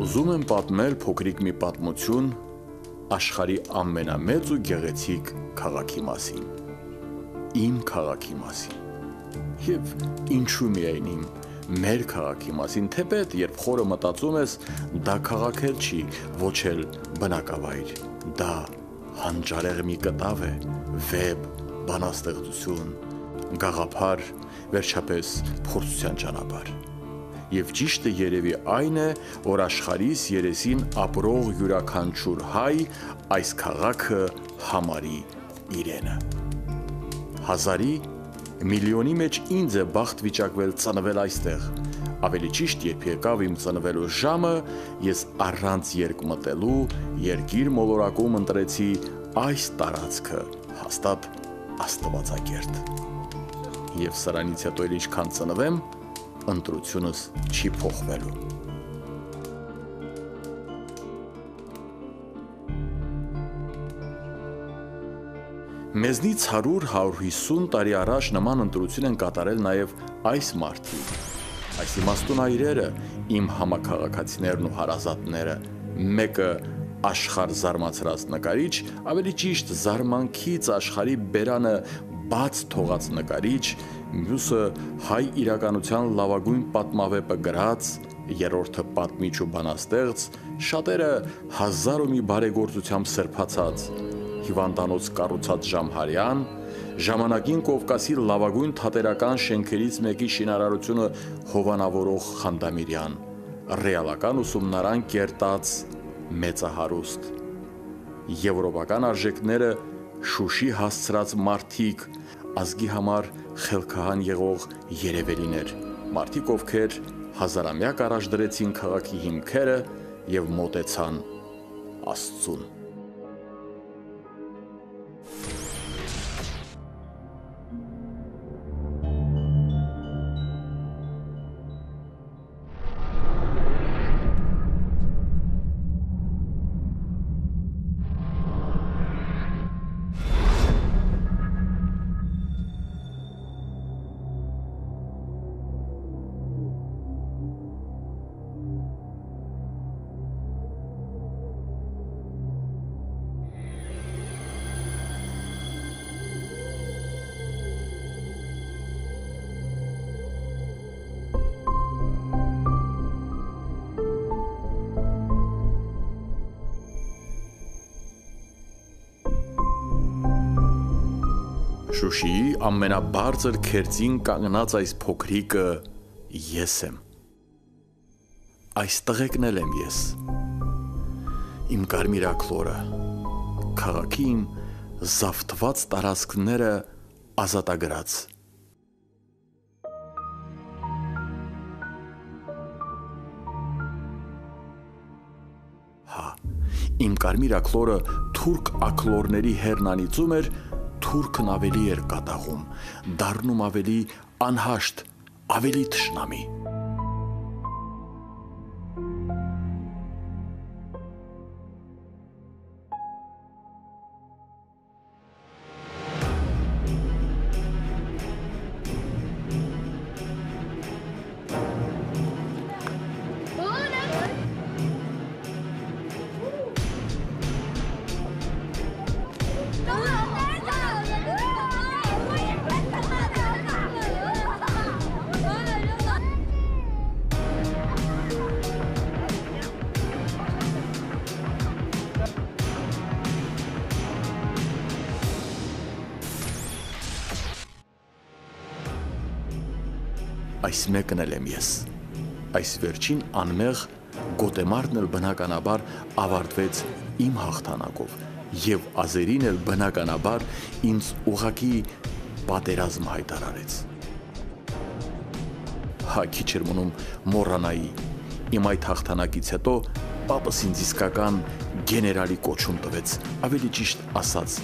Ուզում եմ պատմել փոքրիկ մի պատմություն աշխարհի ամենամեծ ու գեղեցիկ քաղաքի մասին։ Իմ քաղաքի մասին։ Եվ ինչու միայն իմ, մեր քաղաքի մասին, թեպետ երբ խորը մտածում ես, դա քաղաք էլ չի, ոչ էլ բնակավայր, դա հանճարեղ մի կտավ է, վեբ, բանաստեղծություն, գաղափար, վերջապես փորձության ճանապարհ։ Եվ ճիշտը երևի այն է, որ աշխարհիս երեսին ապրող յուրաքանչյուր հայ այս քաղաքը համարի իրենը։ Հազարի, միլիոնի մեջ ինձ է բախտ վիճակվել ծնվել այստեղ։ Ավելի ճիշտ, երբ եկավ իմ ծնվելու ժամը, ես առանց երկմտելու երկիր մոլորակում ընտրեցի այս տարածքը, հաստատ Աստվածակերտ։ Եվ սրանից հետո էլ ինչքան ծնվեմ, ընտրությունս չի փոխվելու։ Մեզնից 100-150 տարի առաջ նման ընտրություն են կատարել նաև այս մարդիկ։ Այս իմաստուն այրերը, իմ համաքաղաքացիներն ու հարազատները, մեկը աշխարհ զարմացրած նկարիչ, ավելի ճիշտ զարմանքից աշխարհի բերանը բաց թողած նկարիչ, մյուսը հայ իրականության լավագույն պատմավեպը գրած, երրորդը պատմիչ ու բանաստեղծ, շատերը հազար ու մի բարեգործությամբ սրբացած, հիվանդանոց կառուցած Ժամհարյան, ժամանակին Կովկասի լավագույն թատերական շենքերից մեկի շինարարությունը հովանավորող Խանդամիրյան, ռեալական ուսումնարան կերտած մեծահարուստ, եվրոպական արժեքները Շուշի հասցրած մարդիկ, ազգի համար խելքահան եղող երևելիներ, մարդիկ, ովքեր հազարամյակ առաջ դրեցին քաղաքի հիմքերը և մոտեցան Աստծուն։ Շուշիի ամենաբարձր քերծին կանգնած այս փոքրիկը ես եմ։ Այս տղեկն եմ ես։ Իմ կարմիր աքլորը, քաղաքի իմ զավթված տարածքները ազատագրած։ Հա, իմ կարմիր աքլորը թուրք աքլորների հերնանիծում էր, թուրքն ավելի էր կատաղում, դառնում ավելի անհաշտ, ավելի թշնամի։ Այս մեկն էլ եմ ես, այս վերջին անմեղ գոտեմարտն էլ բնականաբար ավարտվեց իմ հաղթանակով և ազերին էլ բնականաբար ինձ ուղղակի պատերազմ հայտարարեց։ Հա քիչ էր մնում մոռանայի, իմ այդ հաղթանակից հետո պապս ինձ իսկական գեներալի կոչում տվեց, ավելի ճիշտ ասած,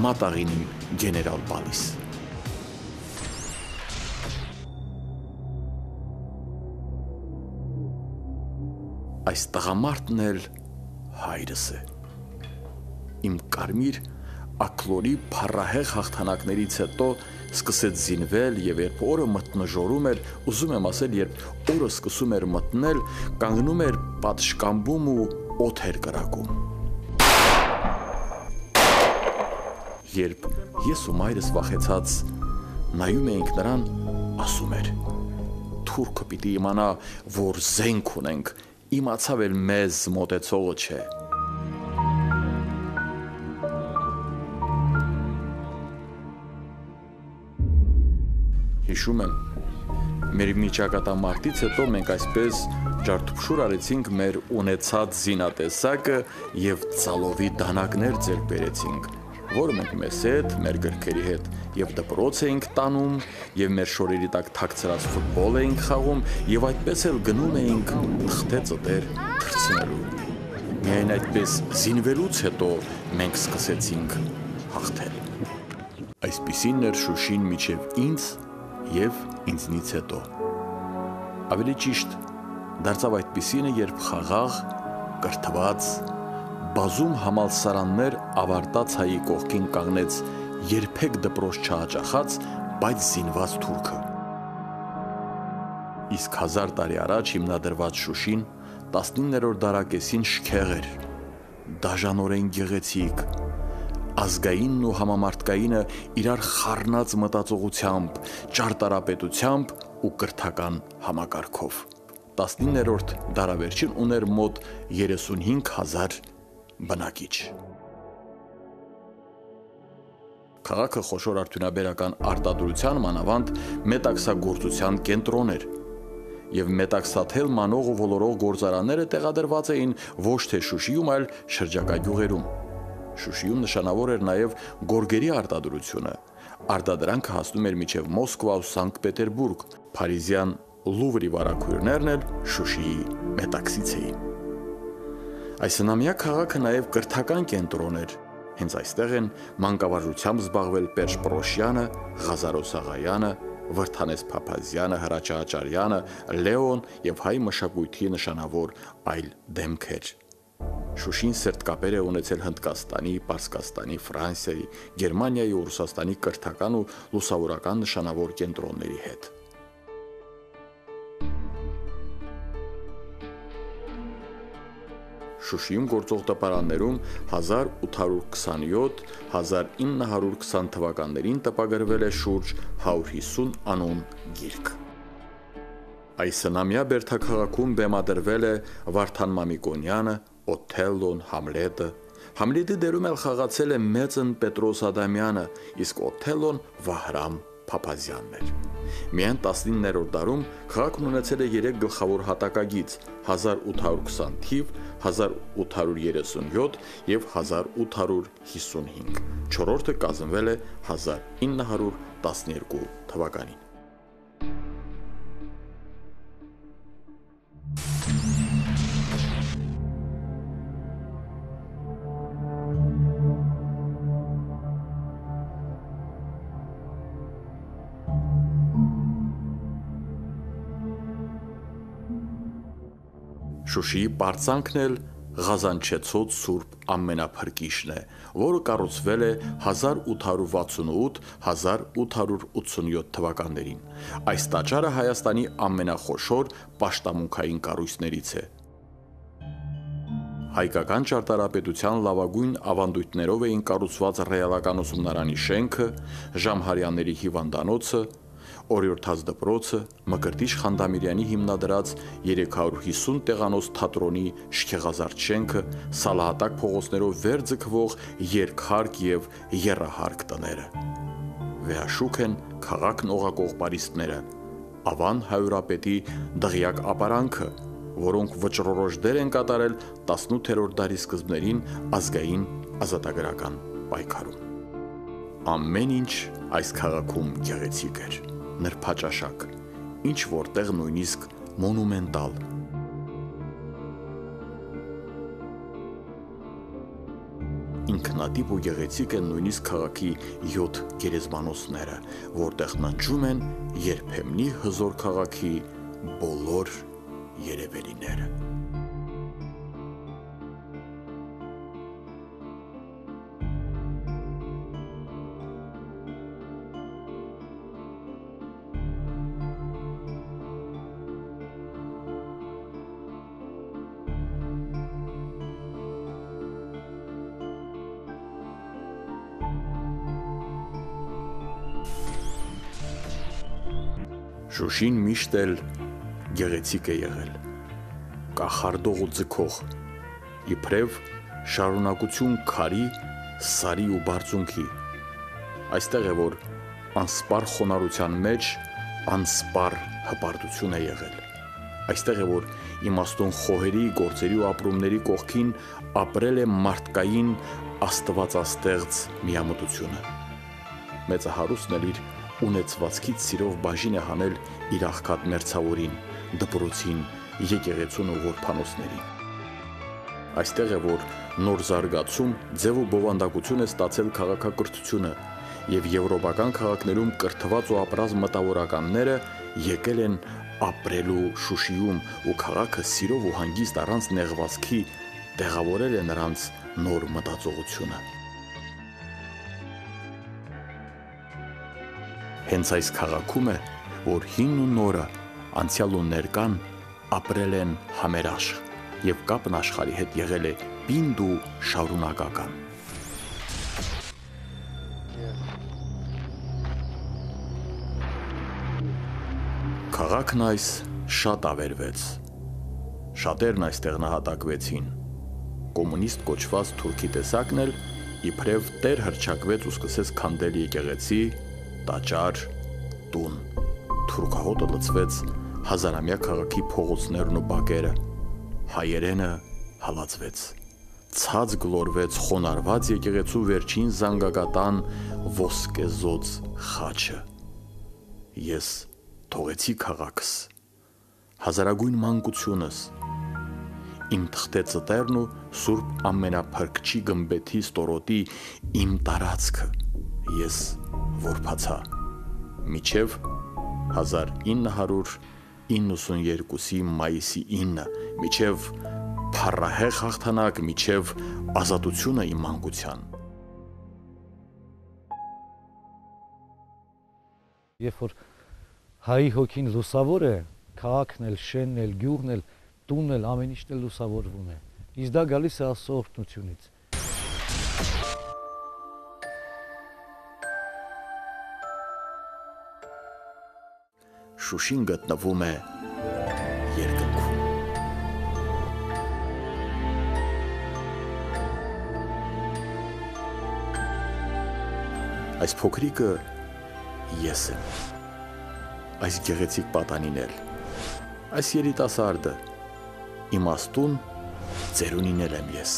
մատաղին իմ գեներալ բալիս։ Այս տղամարդն էլ հայրս է, իմ կարմիր ակլորի փառահեղ հաղթանակներից հետո սկսեց զինվել եւ երբ օրը մտնժորում էր, ուզում եմ ասել, երբ օրը սկսում էր մտնել, կանգնում էր պատշկամբում ու օդ էր կրակում։ Երբ ես ու մայրս վախեցած նայում էինք նրան, ասում էր. «Թուրքը պիտի իմանա, որ զենք ունենք, իմացավ էլ մեզ մոտեցողը չէ»։ Հիշում եմ, մեր միջակատամարտից հետո մենք այսպես ջարդուփշուր արեցինք մեր ունեցած զինատեսակը եւ ծալովի դանակներ ձեռք բերեցինք, որը մենք մեզ հետ, մեր գրքերի հետ եւ դպրոց էինք տանում, եւ մեր շորերի տակ թաքցրած ֆուտբոլ էինք խաղում, եւ այդպես էլ գնում էինք թղթե ծտեր թռցնելու։ Միայն այդպես զինվելուց հետո մենք սկսեցինք հաղթել։ Այսպիսին էր Շուշին միջև ինձ եւ ինձնից հետո։ Ավելի ճիշտ դարձավ այդպիսինը, երբ խաղաղ, կրթված, բազում համալսարաններ ավարտած հայի կողքին կանգնեց երբեք դպրոց չհաճախած, բայց զինված թուրքը։ Իսկ 1000 տարի առաջ հիմնադրված Շուշին 19-րդ դարակեսին շքեղ էր, դաժանորեն գեղեցիկ, ազգայինն ու համամարտկայինը իրար խառնած մտածողությամբ, ճարտարապետությամբ ու կրթական համակարգով։ 19-րդ դարավերջին ուներ մոտ 35,000 բնակիչ։ Քաղաքը խոշոր արդյունաբերական արտադրության, մանավանդ մետաքսագործության կենտրոն էր, եւ մետաքսաթել մանող ու ոլորող գործարանները տեղադրված էին ոչ թե Շուշիում, այլ շրջակա գյուղերում։ Շուշիում նշանավոր էր նաև գորգերի արտադրությունը։ Արտադրանքը հասնում էր մինչև Մոսկվա ու Սանկտ Պետերբուրգ, Փարիզյան Լուվրի վարակույրներն էլ Շուշիի մետաքսից էին։ Այսնամյա քաղաքը նաև կրթական կենտրոն էր։ Հենց այստեղ են մանկավարժությամբ զբաղվել Պերճ Պրոշյանը, Ղազարոս Աղայանը, Վրթանես Փափազյանը, Հրաչյա Աճարյանը, Լեոն եւ հայ մշակույթի նշանավոր այլ դեմքեր։ Շուշին սերտ կապեր է ունեցել Հնդկաստանի, Պարսկաստանի, Ֆրանսիայի, Գերմանիայի ու Ռուսաստանի կրթական ու լուսավորական նշանավոր կենտրոնների հետ։ Շուշիում գործող տպարաններում 1827-1920 թվականներին տպագրվել է շուրջ 150 անուն գիրք։ Այսնամյա Բերդաքաղաքում բեմադրվել է Վարդան Մամիկոնյանը, Օթելլոն, Համլետը։ Համլետի դերում էլ խաղացել է մեծն Պետրոս Ադամյանը, իսկ Օթելլոն Վահրամ Փափազյանն էր։ Միայն 19-րդ դարում քաղաքն ունեցել է 3 գլխավոր հատակագիծ՝ 1820 թիվ, 1837 եւ 1855։ Չորրորդը կազմվել է 1912 թվականին։ Շուշիի պարծանքն էլ Ղազանչեցոտ Սուրբ ամենափրկիչն է, որը կառուցվել է 1888-1887 թվականներին։ Այս տաճարը Հայաստանի ամենախոշոր պաշտամունքային կառույցներից է։ Հայկական ճարտարապետության լավագույն ավանդույթներով էին կառուցված ռեալական ուսումնարանի շենքը, Ժամհարյանների հիվանդանոցը, Օրիորդաց դպրոցը, Մկրտիչ Խանդամիրյանի հիմնադրած 350 տեղանոց թատրոնի շքեղազարդ շենքը, Սալահատակ փողոցներով վեր ձգվող երկհարկ եւ եռահարկ տները։ Վեհաշուք են քաղաքն օղակող պարիսպները, Ավան Հայրապետի դղյակ ապարանքը, որոնք վճռորոշ դեր են կատարել 18-րդ դարի սկզբներին ազգային ազատագրական պայքարում։ Ամեն ինչ այս քաղաքում գեղեցիկ էր, նրբաճաշակ, ինչ որտեղ նույնիսկ մոնումենտալ։ Ինքնատիպ ու գեղեցիկ են նույնիսկ քաղաքի 7 գերեզմանոցները, որտեղ ննջում են երբեմնի հզոր քաղաքի բոլոր երևելիները։ Շուշին միշտ էլ գեղեցիկ է եղել, կախարդող ու ձգող, իբրև շարունակություն քարի, սարի ու բարձունքի։ Այստեղ է, որ անսպար խոնարհության մեջ անսպար հպարտություն է եղել։ Այստեղ է, որ իմաստուն խոհերի, գործերի ու ապրումների կողքին ապրել է մարդկային աստվածաստեղծ միամտությունը։ Մեծահարուստն էլ իր ունեցվածքից սիրով բաժին է հանել իր աղքատ մերձավորին, դպրոցին, եկեղեցուն ու որբանոցներին։ Այստեղ է, որ նոր զարգացում, ձև ու բովանդակություն է ստացել քաղաքակրթությունը, և եվրոպական քաղաքներում կրթված ու ապրած մտավորականները եկել են ապրելու Շուշիում ու քաղաքը սիրով ու հանգիստ առանց նեղվածքի տեղավորել է նրանց նոր մտածողությունը։ Հենց այս քաղաքում է, որ հինն ու նորը, անցյալ ու ներկան ապրել են համերաշխ և կապն աշխարհի հետ եղել է պինդ ու շարունակական։ Քաղաքն այս շատ ավերվեց, շատերն այստեղ նահատակվեցին, կոմունիստ կոչված թուրքի տեսակն էլ իբրև տեր հռչակվեց ու սկսեց քանդել եկեղեցի, տաճար, տուն, թուրքահոտը լցվեց հազարամյա քաղաքի փողոցներն ու բակերը, հայերենը հալածվեց, ցած գլորվեց խոնարհված եկեղեցու վերջին զանգակատան ոսկեզօծ խաչը։ Ես թողեցի քաղաքս, հազարագույն մանկությունս, իմ թղթե ծտերն ու Սուրբ Ամենափրկչի գմբեթի ստորոտի իմ տարածքը, ես որբացա, մինչև 1992-ի մայիսի 9, մինչև փառահեղ հաղթանակ, մինչև ազատությունը իմ մանկության։ Երբ որ հայի հոգին լուսավոր է, քաղաքն էլ, շենն էլ, գյուղն էլ, տունն էլ, ամեն ինչն էլ լուսավորվում է։ Իսկ դա գալիս է Աստծո օրհնությունից։ Շուշին գտնվում է երկնքում։ Այս փոքրիկը ես եմ, այս գեղեցիկ պատանին էլ, այս երիտասարդը, իմաստուն ծերունին էլ եմ ես։